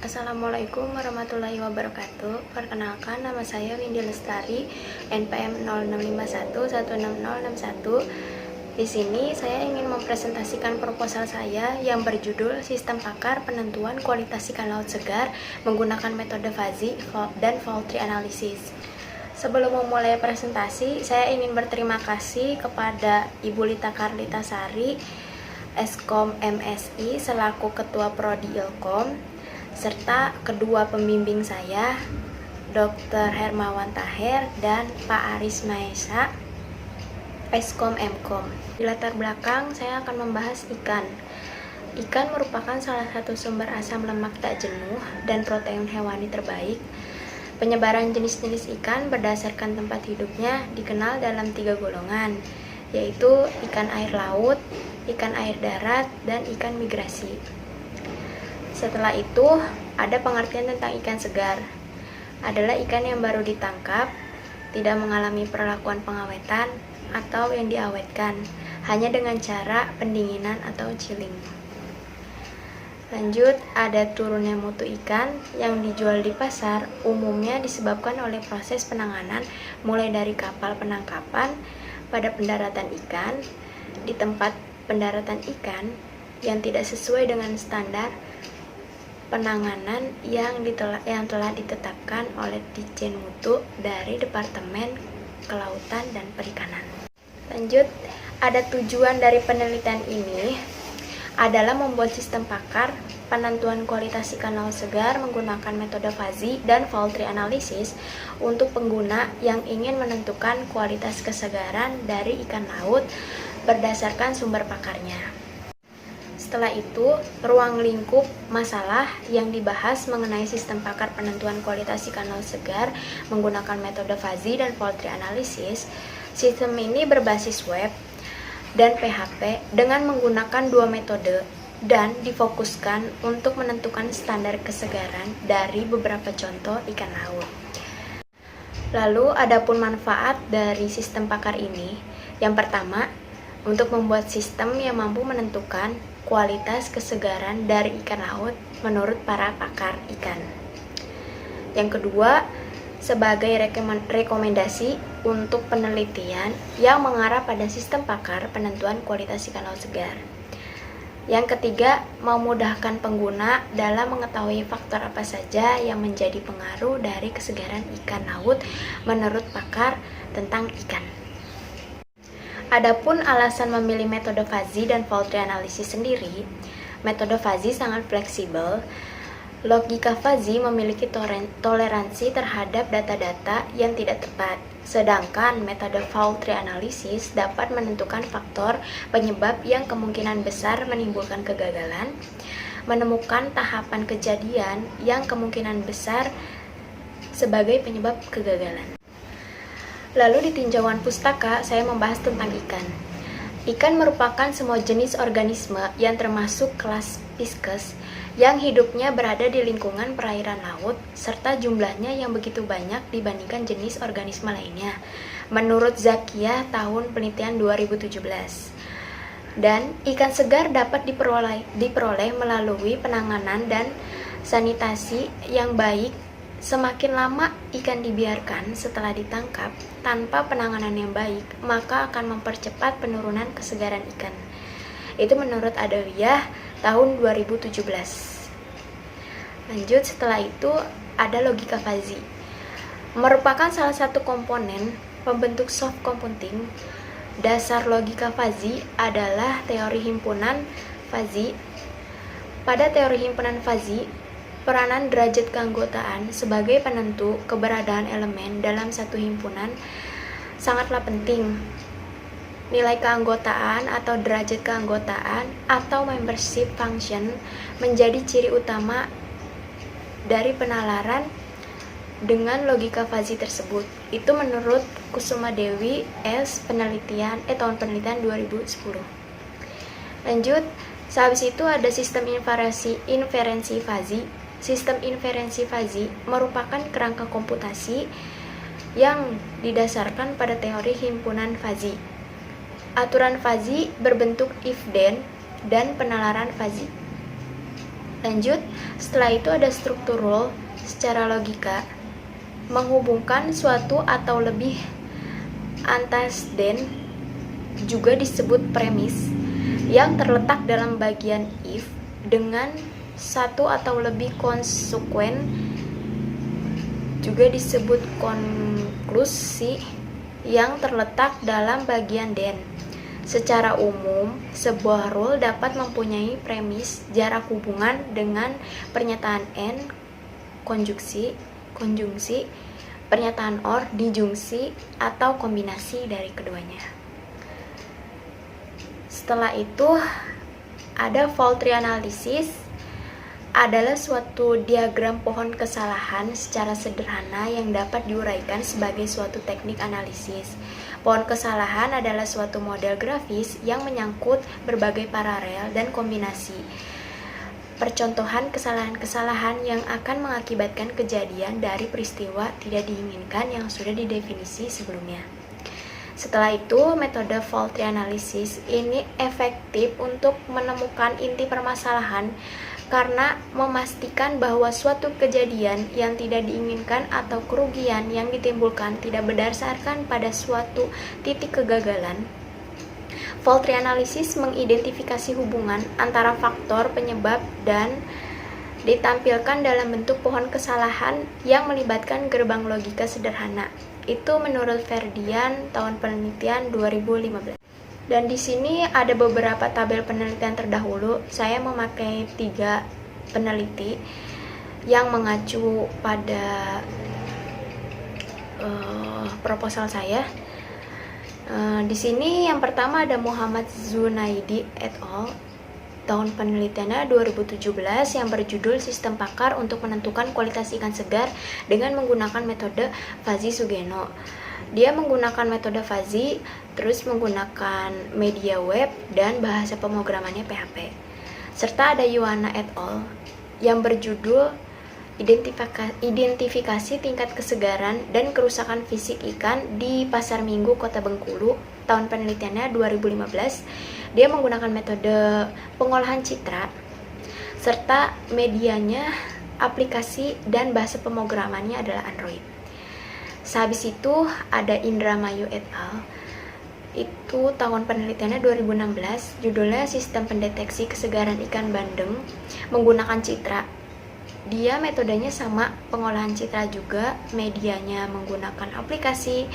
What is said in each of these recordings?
Assalamualaikum warahmatullahi wabarakatuh. Perkenalkan, nama saya Windy Lestari, NPM 0651160061. Di sini saya ingin mempresentasikan proposal saya yang berjudul Sistem Pakar Penentuan Kualitas Ikan Laut Segar menggunakan metode fuzzy dan fault tree analysis. Sebelum memulai presentasi, saya ingin berterima kasih kepada Ibu Lita Karlita Sari, Eskom MSI selaku Ketua Prodi Ilkom, serta kedua pembimbing saya, Dr. Hermawan Taher dan Pak Aris Maesa, Eskom Mkom. Di latar belakang, saya akan membahas ikan. Ikan merupakan salah satu sumber asam lemak tak jenuh dan protein hewani terbaik. Penyebaran jenis-jenis ikan berdasarkan tempat hidupnya dikenal dalam 3 golongan, yaitu ikan air laut, ikan air darat, dan ikan migrasi. Setelah itu, ada pengertian tentang ikan segar. Adalah ikan yang baru ditangkap, tidak mengalami perlakuan pengawetan, atau yang diawetkan, hanya dengan cara pendinginan atau chilling. Lanjut, ada turunnya mutu ikan yang dijual di pasar, umumnya disebabkan oleh proses penanganan mulai dari kapal penangkapan pada pendaratan ikan, di tempat pendaratan ikan yang tidak sesuai dengan standar penanganan yang telah ditetapkan oleh Ditjen Mutu dari Departemen Kelautan dan Perikanan. Lanjut, ada tujuan dari penelitian ini adalah membuat sistem pakar penentuan kualitas ikan laut segar menggunakan metode fuzzy dan fault tree analysis untuk pengguna yang ingin menentukan kualitas kesegaran dari ikan laut berdasarkan sumber pakarnya. Setelah itu, ruang lingkup masalah yang dibahas mengenai sistem pakar penentuan kualitas ikan laut segar menggunakan metode fuzzy dan fault tree analysis. Sistem ini berbasis web dan PHP dengan menggunakan 2 metode dan difokuskan untuk menentukan standar kesegaran dari beberapa contoh ikan laut. Lalu, adapun manfaat dari sistem pakar ini. Yang pertama, untuk membuat sistem yang mampu menentukan kualitas kesegaran dari ikan laut menurut para pakar ikan. Yang kedua, sebagai rekomendasi untuk penelitian yang mengarah pada sistem pakar penentuan kualitas ikan laut segar. Yang ketiga, memudahkan pengguna dalam mengetahui faktor apa saja yang menjadi pengaruh dari kesegaran ikan laut menurut pakar tentang ikan. Adapun alasan memilih metode fuzzy dan fault tree analysis sendiri, metode fuzzy sangat fleksibel. Logika fuzzy memiliki toleransi terhadap data-data yang tidak tepat, sedangkan metode fault tree analysis dapat menentukan faktor penyebab yang kemungkinan besar menimbulkan kegagalan, menemukan tahapan kejadian yang kemungkinan besar sebagai penyebab kegagalan. Lalu di tinjauan pustaka, saya membahas tentang ikan. Ikan merupakan semua jenis organisme yang termasuk kelas Pisces yang hidupnya berada di lingkungan perairan laut serta jumlahnya yang begitu banyak dibandingkan jenis organisme lainnya, menurut Zakia tahun penelitian 2017. Dan ikan segar dapat diperoleh melalui penanganan dan sanitasi yang baik. Semakin lama ikan dibiarkan setelah ditangkap tanpa penanganan yang baik, maka akan mempercepat penurunan kesegaran ikan. Itu menurut Adawiyah tahun 2017. Lanjut, setelah itu ada logika fuzzy. Merupakan salah satu komponen pembentuk soft computing. Dasar logika fuzzy adalah teori himpunan fuzzy. Pada teori himpunan fuzzy, peranan derajat keanggotaan sebagai penentu keberadaan elemen dalam satu himpunan sangatlah penting. Nilai keanggotaan atau derajat keanggotaan atau membership function menjadi ciri utama dari penalaran dengan logika fuzzy tersebut. Itu menurut Kusuma Dewi S. tahun penelitian 2010. Lanjut, sehabis itu ada sistem inferensi fuzzy. Sistem inferensi fuzzy merupakan kerangka komputasi yang didasarkan pada teori himpunan fuzzy. Aturan fuzzy berbentuk if-then dan penalaran fuzzy. Lanjut, setelah itu ada struktur rule secara logika menghubungkan suatu atau lebih antecedent, juga disebut premis, yang terletak dalam bagian if dengan satu atau lebih konsekuen, juga disebut konklusi, yang terletak dalam bagian then. Secara umum, sebuah rule dapat mempunyai premis, jarak hubungan dengan pernyataan and, konjungsi, pernyataan or, dijungsi, atau kombinasi dari keduanya. Setelah itu, ada fault tree analysis, adalah suatu diagram pohon kesalahan secara sederhana yang dapat diuraikan sebagai suatu teknik analisis. Pohon kesalahan adalah suatu model grafis yang menyangkut berbagai paralel dan kombinasi percontohan kesalahan-kesalahan yang akan mengakibatkan kejadian dari peristiwa tidak diinginkan yang sudah didefinisi sebelumnya. Setelah itu, metode fault tree analysis ini efektif untuk menemukan inti permasalahan karena memastikan bahwa suatu kejadian yang tidak diinginkan atau kerugian yang ditimbulkan tidak berdasarkan pada suatu titik kegagalan. Fault tree analysis mengidentifikasi hubungan antara faktor penyebab dan ditampilkan dalam bentuk pohon kesalahan yang melibatkan gerbang logika sederhana. Itu menurut Ferdian tahun penelitian 2015. Dan di sini ada beberapa tabel penelitian terdahulu. Saya memakai 3 peneliti yang mengacu pada proposal saya. Di sini yang pertama ada Muhammad Zunaidi et al. Tahun penelitiannya 2017 yang berjudul Sistem Pakar untuk Menentukan Kualitas Ikan Segar dengan menggunakan metode Fuzzy Sugeno. Dia menggunakan metode fuzzy, terus menggunakan media web dan bahasa pemrogramannya PHP. Serta ada Yuana et al. Yang berjudul Identifikasi Tingkat Kesegaran dan Kerusakan Fisik Ikan di Pasar Minggu Kota Bengkulu. Tahun penelitiannya 2015. Dia menggunakan metode pengolahan citra serta medianya aplikasi dan bahasa pemrogramannya adalah Android. Sehabis itu ada Indramayu et al. Itu tahun penelitiannya 2016, judulnya Sistem Pendeteksi Kesegaran Ikan Bandeng menggunakan citra. Dia metodenya sama, pengolahan citra juga, medianya menggunakan aplikasi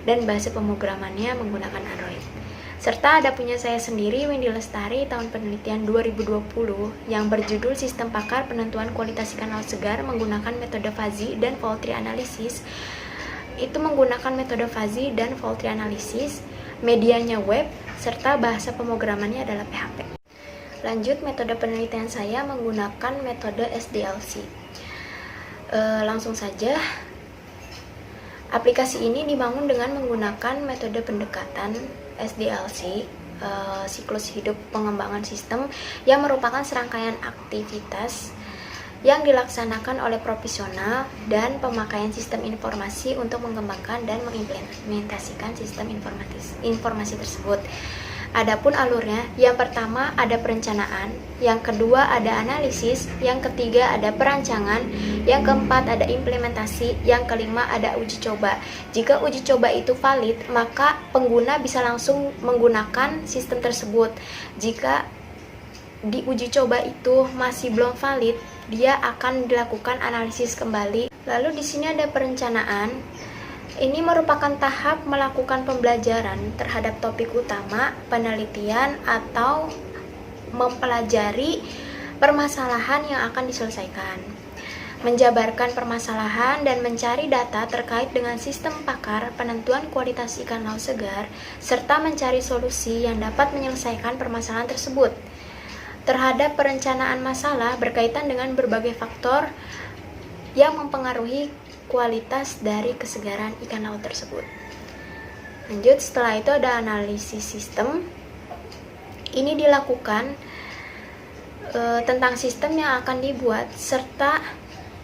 dan bahasa pemrogramannya menggunakan Android. Serta ada punya saya sendiri, Windy Lestari, tahun penelitian 2020 yang berjudul Sistem Pakar Penentuan Kualitas Ikan Laut Segar menggunakan metode fuzzy dan fault tree analysis. Itu menggunakan metode fuzzy dan fault tree analysis, medianya web, serta bahasa pemrogramannya adalah PHP. Lanjut, metode penelitian saya menggunakan metode SDLC. Langsung saja, aplikasi ini dibangun dengan menggunakan metode pendekatan SDLC, siklus hidup pengembangan sistem, yang merupakan serangkaian aktivitas yang dilaksanakan oleh profesional dan pemakaian sistem informasi untuk mengembangkan dan mengimplementasikan sistem informasi tersebut. Adapun alurnya, yang pertama ada perencanaan, yang kedua ada analisis, yang ketiga ada perancangan, yang keempat ada implementasi, yang kelima ada uji coba. Jika uji coba itu valid, maka pengguna bisa langsung menggunakan sistem tersebut. Jika di uji coba itu masih belum valid, dia akan dilakukan analisis kembali. Lalu di sini ada perencanaan. Ini merupakan tahap melakukan pembelajaran terhadap topik utama penelitian atau mempelajari permasalahan yang akan diselesaikan, menjabarkan permasalahan dan mencari data terkait dengan sistem pakar penentuan kualitas ikan laut segar, serta mencari solusi yang dapat menyelesaikan permasalahan tersebut. Terhadap perencanaan masalah berkaitan dengan berbagai faktor yang mempengaruhi kualitas dari kesegaran ikan laut tersebut. Lanjut, setelah itu ada analisis sistem. Ini dilakukan tentang sistem yang akan dibuat serta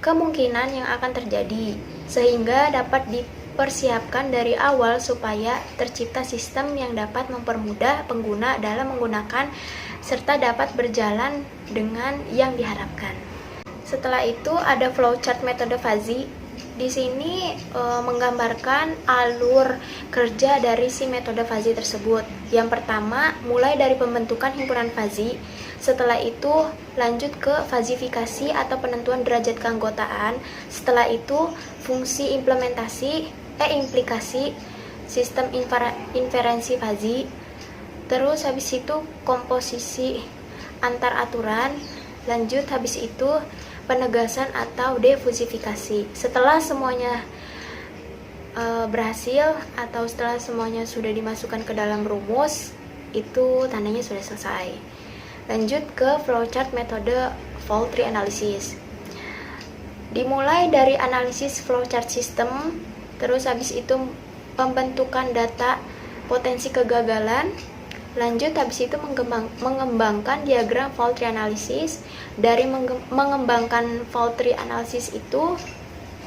kemungkinan yang akan terjadi, sehingga dapat dipersiapkan dari awal supaya tercipta sistem yang dapat mempermudah pengguna dalam menggunakan serta dapat berjalan dengan yang diharapkan. Setelah itu ada flowchart metode fuzzy. Di sini menggambarkan alur kerja dari si metode fuzzy tersebut. Yang pertama, mulai dari pembentukan himpunan fuzzy. Setelah itu lanjut ke fazifikasi atau penentuan derajat keanggotaan. Setelah itu fungsi implikasi sistem inferensi fuzzy. Terus habis itu komposisi antar aturan. Lanjut habis itu penegasan atau defusifikasi. Setelah semuanya berhasil atau setelah semuanya sudah dimasukkan ke dalam rumus, itu tandanya sudah selesai. Lanjut ke flowchart metode fault tree analysis. Dimulai dari analisis flowchart system, terus habis itu pembentukan data potensi kegagalan. Lanjut habis itu mengembangkan diagram fault tree analysis. Dari mengembangkan fault tree analysis itu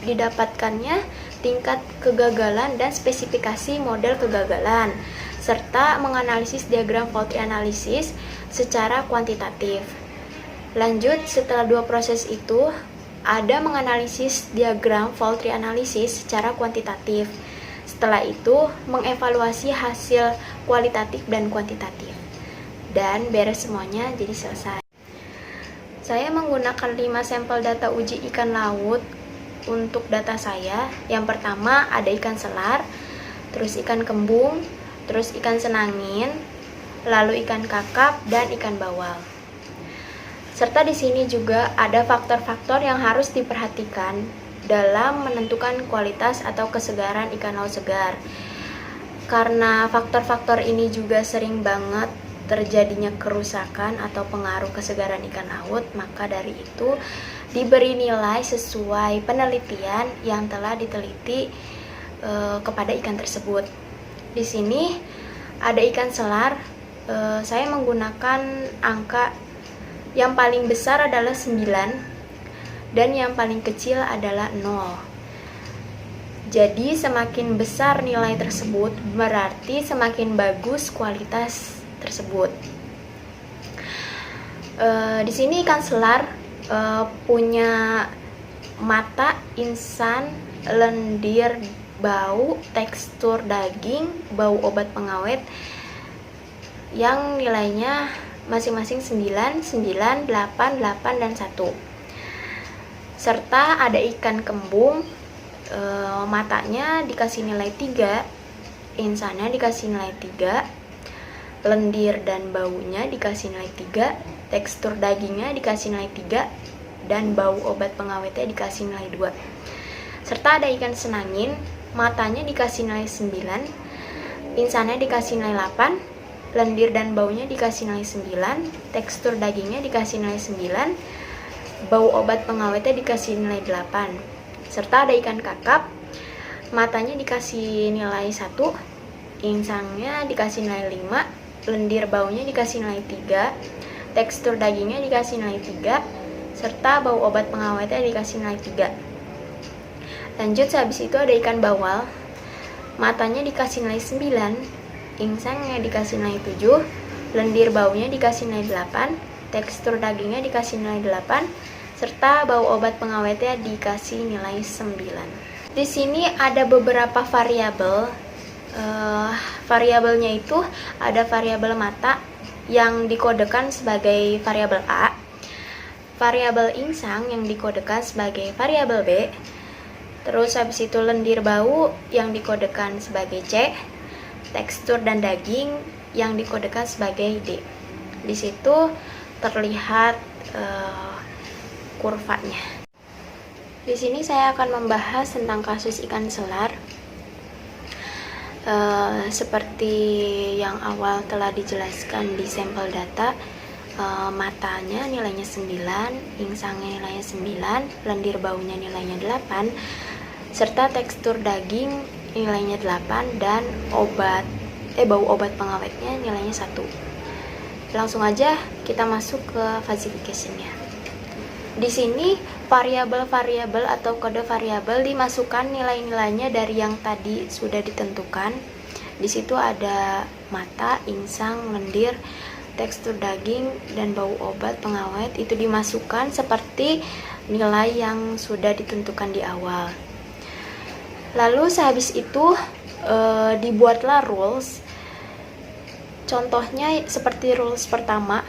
didapatkannya tingkat kegagalan dan spesifikasi model kegagalan, serta menganalisis diagram fault tree analysis secara kuantitatif. Lanjut, setelah dua proses itu ada menganalisis diagram fault tree analysis secara kuantitatif. Setelah itu, mengevaluasi hasil kualitatif dan kuantitatif. Dan beres semuanya, jadi selesai. Saya menggunakan 5 sampel data uji ikan laut untuk data saya. Yang pertama ada ikan selar, terus ikan kembung, terus ikan senangin, lalu ikan kakap, dan ikan bawal. Serta di sini juga ada faktor-faktor yang harus diperhatikan dalam menentukan kualitas atau kesegaran ikan laut segar. Karena faktor-faktor ini juga sering banget terjadinya kerusakan atau pengaruh kesegaran ikan laut, maka dari itu diberi nilai sesuai penelitian yang telah diteliti kepada ikan tersebut. Di sini ada ikan selar, saya menggunakan angka yang paling besar adalah 9 dan yang paling kecil adalah 0. Jadi semakin besar nilai tersebut berarti semakin bagus kualitas tersebut. Di sini ikan selar punya mata, insan, lendir, bau, tekstur daging, bau obat pengawet yang nilainya masing-masing 9, 9, 8, 8, dan 1. Serta ada ikan kembung, matanya dikasih nilai 3, insannya dikasih nilai 3, lendir dan baunya dikasih nilai 3, tekstur dagingnya dikasih nilai 3, dan bau obat pengawetnya dikasih nilai 2. Serta ada ikan senangin, matanya dikasih nilai 9, insannya dikasih nilai 8, lendir dan baunya dikasih nilai 9, tekstur dagingnya dikasih nilai 9, bau obat pengawetnya dikasih nilai 8. Serta ada ikan kakap, matanya dikasih nilai 1, insangnya dikasih nilai 5, lendir baunya dikasih nilai 3, tekstur dagingnya dikasih nilai 3, serta bau obat pengawetnya dikasih nilai 3. Lanjut, habis itu ada ikan bawal, matanya dikasih nilai 9, insangnya dikasih nilai 7, lendir baunya dikasih nilai 8, tekstur dagingnya dikasih nilai 8, serta bau obat pengawetnya dikasih nilai 9. Di sini ada beberapa variabel. Variabelnya itu ada variabel mata yang dikodekan sebagai variabel A, variabel insang yang dikodekan sebagai variabel B, terus habis itu lendir bau yang dikodekan sebagai C, tekstur dan daging yang dikodekan sebagai D. Di situ terlihat kurvanya. Di sini saya akan membahas tentang kasus ikan selar. Seperti yang awal telah dijelaskan di sampel data, matanya nilainya 9, insangnya nilainya 9, lendir baunya nilainya 8, serta tekstur daging nilainya 8, dan bau obat pengawetnya nilainya 1. Langsung aja kita masuk ke fazifikasinya. Di sini variabel-variabel atau kode variabel dimasukkan nilai-nilainya dari yang tadi sudah ditentukan. Di situ ada mata, insang, lendir, tekstur daging, dan bau obat pengawet itu dimasukkan seperti nilai yang sudah ditentukan di awal. Lalu sehabis itu dibuatlah rules. Contohnya seperti rules pertama,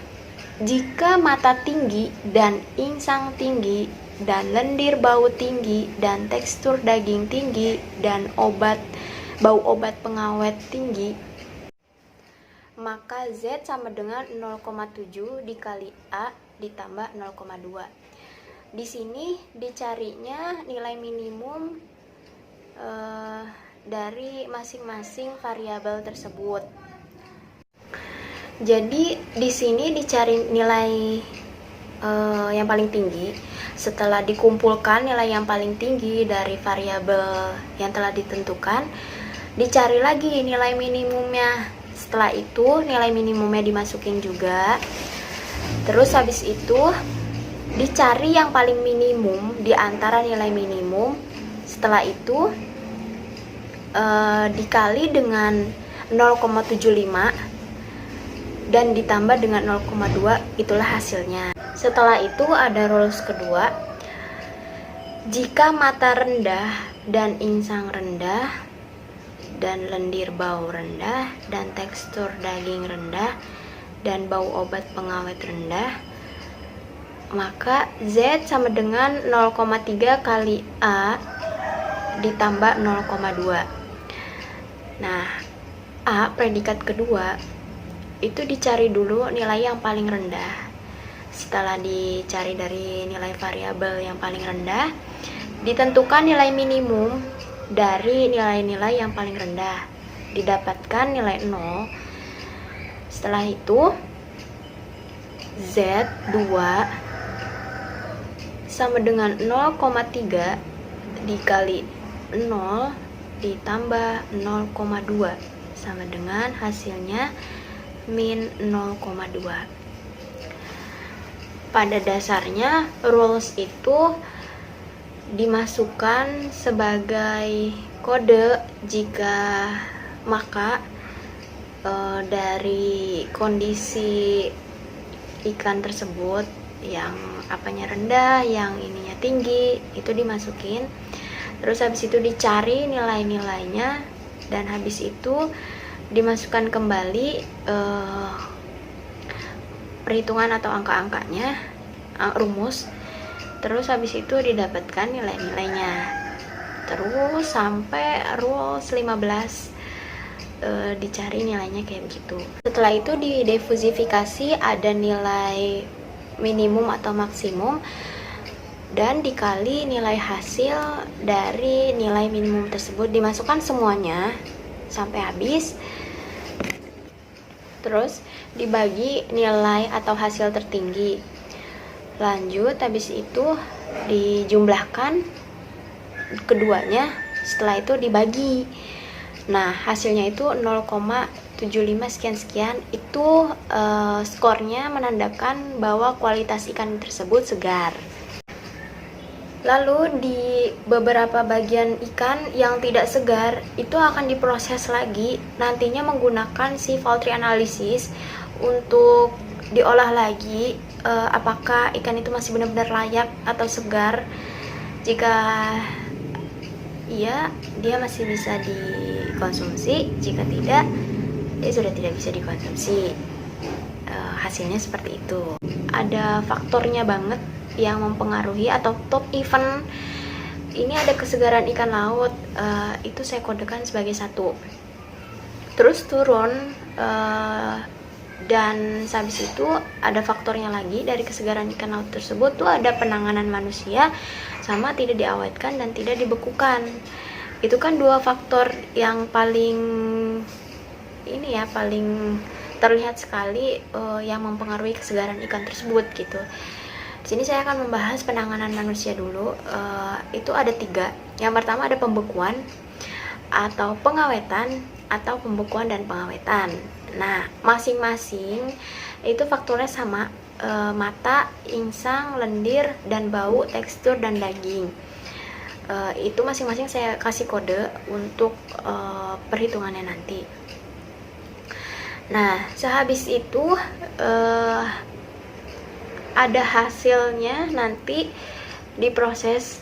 jika mata tinggi dan insang tinggi dan lendir bau tinggi dan tekstur daging tinggi dan bau obat pengawet tinggi, maka Z sama dengan 0,7 dikali A ditambah 0,2. Di sini dicarinya nilai minimum dari masing-masing variabel tersebut. Jadi di sini dicari nilai yang paling tinggi. Setelah dikumpulkan nilai yang paling tinggi dari variabel yang telah ditentukan, dicari lagi nilai minimumnya. Setelah itu nilai minimumnya dimasukin juga. Terus habis itu dicari yang paling minimum di antara nilai minimum. Setelah itu dikali dengan 0,75 dan ditambah dengan 0,2, itulah hasilnya. Setelah itu ada rules kedua. Jika mata rendah dan insang rendah dan lendir bau rendah dan tekstur daging rendah dan bau obat pengawet rendah, maka Z sama dengan 0,3 kali A ditambah 0,2. Nah, A predikat kedua itu dicari dulu nilai yang paling rendah. Setelah dicari dari nilai variabel yang paling rendah, ditentukan nilai minimum dari nilai-nilai yang paling rendah, didapatkan nilai 0. Setelah itu Z2 sama dengan 0,3 dikali 0 ditambah 0,2 sama dengan hasilnya min 0,2. Pada dasarnya rules itu dimasukkan sebagai kode jika maka dari kondisi ikan tersebut yang apanya rendah, yang ininya tinggi, itu dimasukin. Terus habis itu dicari nilai-nilainya, dan habis itu dimasukkan kembali perhitungan atau angka-angkanya, rumus. Terus habis itu didapatkan nilai-nilainya. Terus sampai rules 15 dicari nilainya kayak begitu. Setelah itu didifusifikasi, ada nilai minimum atau maksimum, dan dikali nilai hasil dari nilai minimum tersebut, dimasukkan semuanya sampai habis. Terus dibagi nilai atau hasil tertinggi. Lanjut habis itu dijumlahkan keduanya, setelah itu dibagi. Nah, hasilnya itu 0,75 sekian-sekian. Itu skornya menandakan bahwa kualitas ikan tersebut segar. Lalu di beberapa bagian ikan yang tidak segar itu akan diproses lagi, nantinya menggunakan si poultry analysis untuk diolah lagi apakah ikan itu masih benar-benar layak atau segar. Jika iya, dia masih bisa dikonsumsi. Jika tidak, dia sudah tidak bisa dikonsumsi. Hasilnya seperti itu. Ada faktornya banget yang mempengaruhi, atau top event ini ada kesegaran ikan laut, itu saya kodekan sebagai 1. Terus turun, dan habis itu ada faktornya lagi dari kesegaran ikan laut tersebut tuh ada penanganan manusia sama tidak diawetkan dan tidak dibekukan. Itu kan 2 faktor yang paling paling terlihat sekali yang mempengaruhi kesegaran ikan tersebut gitu. Di sini saya akan membahas penanganan manusia dulu. Itu ada 3. Yang pertama ada pembekuan atau pengawetan, atau pembekuan dan pengawetan. Nah, masing-masing itu faktornya sama, mata, insang, lendir, dan bau, tekstur, dan daging. Itu masing-masing saya kasih kode untuk perhitungannya nanti. Nah, sehabis itu ada hasilnya nanti diproses,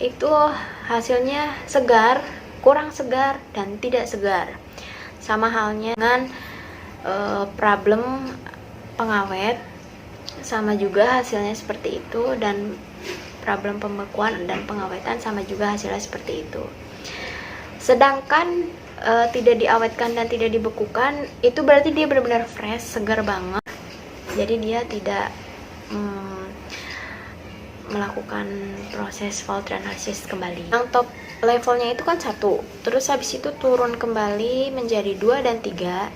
itu hasilnya segar, kurang segar, dan tidak segar. Sama halnya dengan problem pengawet, sama juga hasilnya seperti itu, dan problem pembekuan dan pengawetan sama juga hasilnya seperti itu. Sedangkan tidak diawetkan dan tidak dibekukan, itu berarti dia benar-benar fresh, segar banget. Jadi dia tidak melakukan proses fault analysis kembali. Yang top levelnya itu kan 1, terus habis itu turun kembali menjadi 2 dan 3,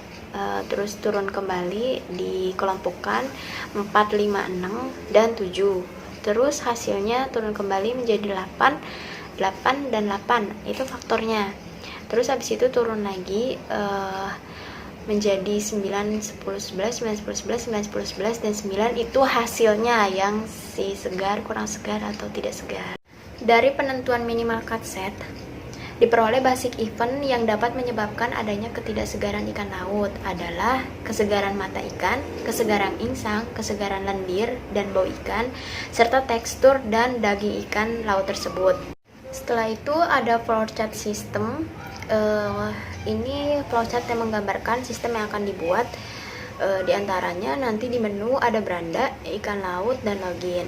terus turun kembali dikelompokkan 4, 5, 6, dan 7, terus hasilnya turun kembali menjadi 8, 8, dan 8, itu faktornya. Terus habis itu turun lagi menjadi 9, 10, 11, 9, 10, 11, 9, 10, 11, dan 9, itu hasilnya yang si segar, kurang segar, atau tidak segar. Dari penentuan minimal cut set, diperoleh basic event yang dapat menyebabkan adanya ketidaksegaran ikan laut adalah kesegaran mata ikan, kesegaran insang, kesegaran lendir dan bau ikan, serta tekstur dan daging ikan laut tersebut. Setelah itu ada flowchart system. Ini flowchart yang menggambarkan sistem yang akan dibuat. Di antaranya nanti di menu ada beranda, ikan laut, dan login.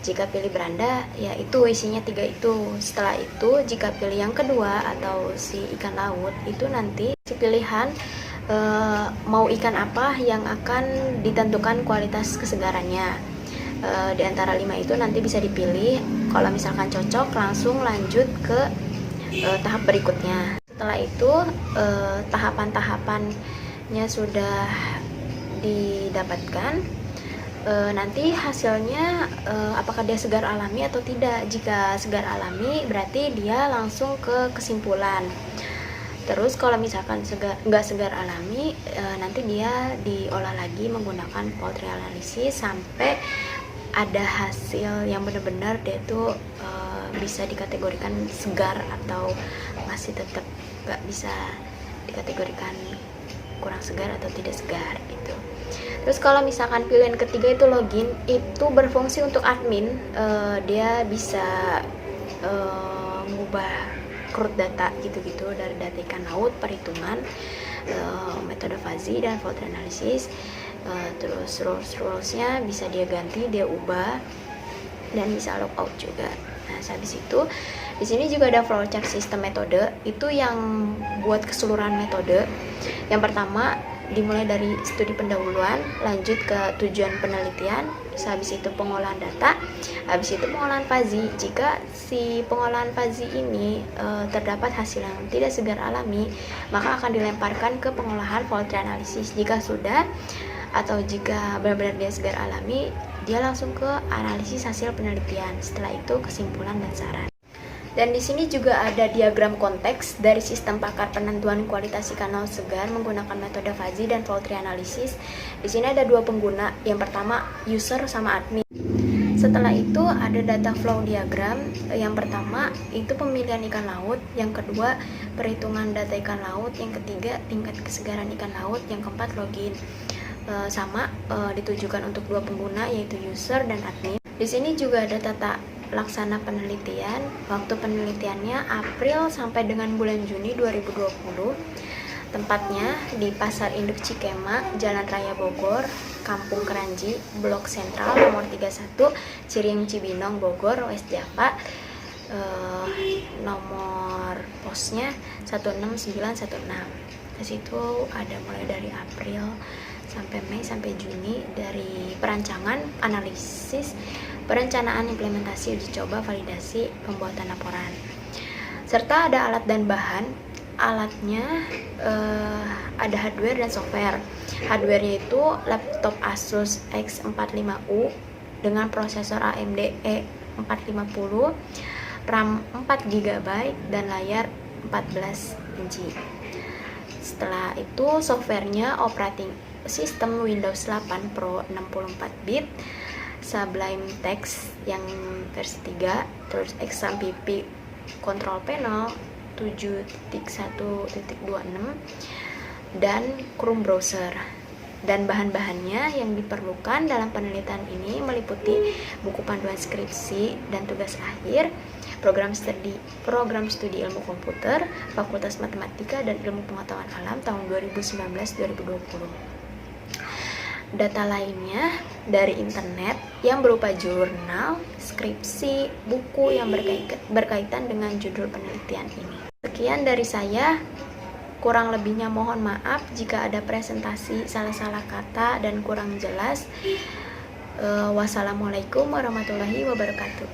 Jika pilih beranda, ya itu isinya 3 itu. Setelah itu, jika pilih yang kedua atau si ikan laut, itu nanti si pilihan mau ikan apa yang akan ditentukan kualitas kesegarannya. Di antara 5 itu nanti bisa dipilih. Kalau misalkan cocok, langsung lanjut ke tahap berikutnya. Setelah itu tahapan-tahapannya sudah didapatkan, nanti hasilnya apakah dia segar alami atau tidak. Jika segar alami berarti dia langsung ke kesimpulan. Terus kalau misalkan nggak segar alami, nanti dia diolah lagi menggunakan poultry analysis sampai ada hasil yang benar-benar dia tuh bisa dikategorikan segar atau masih tetap nggak bisa dikategorikan kurang segar atau tidak segar gitu. Terus kalau misalkan pilihan ketiga itu login, itu berfungsi untuk admin. Dia bisa mengubah crude data gitu-gitu dari data ikan laut, perhitungan, metode fuzzy dan fault analysis. Terus rules-nya bisa dia ganti, dia ubah, dan bisa logout juga. Nah, habis itu di sini juga ada flowchart sistem metode, itu yang buat keseluruhan metode. Yang pertama dimulai dari studi pendahuluan, lanjut ke tujuan penelitian, habis itu pengolahan data, habis itu pengolahan fuzzy. Jika si pengolahan fuzzy ini terdapat hasil yang tidak segar alami, maka akan dilemparkan ke pengolahan poultry analysis. Jika sudah atau jika benar-benar dia segar alami, dia langsung ke analisis hasil penelitian. Setelah itu kesimpulan dan saran. Dan di sini juga ada diagram konteks dari sistem pakar penentuan kualitas ikan laut segar menggunakan metode fuzzy dan poultry analysis. Di sini ada 2 pengguna. Yang pertama user sama admin. Setelah itu ada data flow diagram. Yang pertama itu pemilihan ikan laut, yang kedua perhitungan data ikan laut, yang ketiga tingkat kesegaran ikan laut, yang keempat login. Sama ditujukan untuk 2 pengguna yaitu user dan admin. Di sini juga ada tata laksana penelitian. Waktu penelitiannya April sampai dengan bulan Juni 2020. Tempatnya di Pasar Induk Cikema, Jalan Raya Bogor, Kampung Keranji, Blok Sentral nomor 31, Cirieng Cibinong, Bogor, West Java. Nomor posnya 16916. Di situ ada mulai dari April sampai Mei sampai Juni, dari perancangan, analisis, perencanaan, implementasi, uji coba, validasi, pembuatan laporan. Serta ada alat dan bahan. Alatnya ada hardware dan software. Hardwarenya itu laptop Asus X45U dengan prosesor AMD E450, RAM 4GB, dan layar 14 inci. Setelah itu softwarenya operating sistem Windows 8 Pro 64-bit, Sublime Text yang versi 3, terus XAMPP control panel 7.1.26, dan Chrome browser. Dan bahan-bahannya yang diperlukan dalam penelitian ini meliputi buku panduan skripsi dan tugas akhir, program studi ilmu komputer, Fakultas Matematika dan Ilmu Pengetahuan Alam tahun 2019-2020. Data lainnya dari internet yang berupa jurnal, skripsi, buku yang berkaitan dengan judul penelitian ini. Sekian dari saya. Kurang lebihnya mohon maaf jika ada presentasi salah-salah kata dan kurang jelas. Wassalamualaikum warahmatullahi wabarakatuh.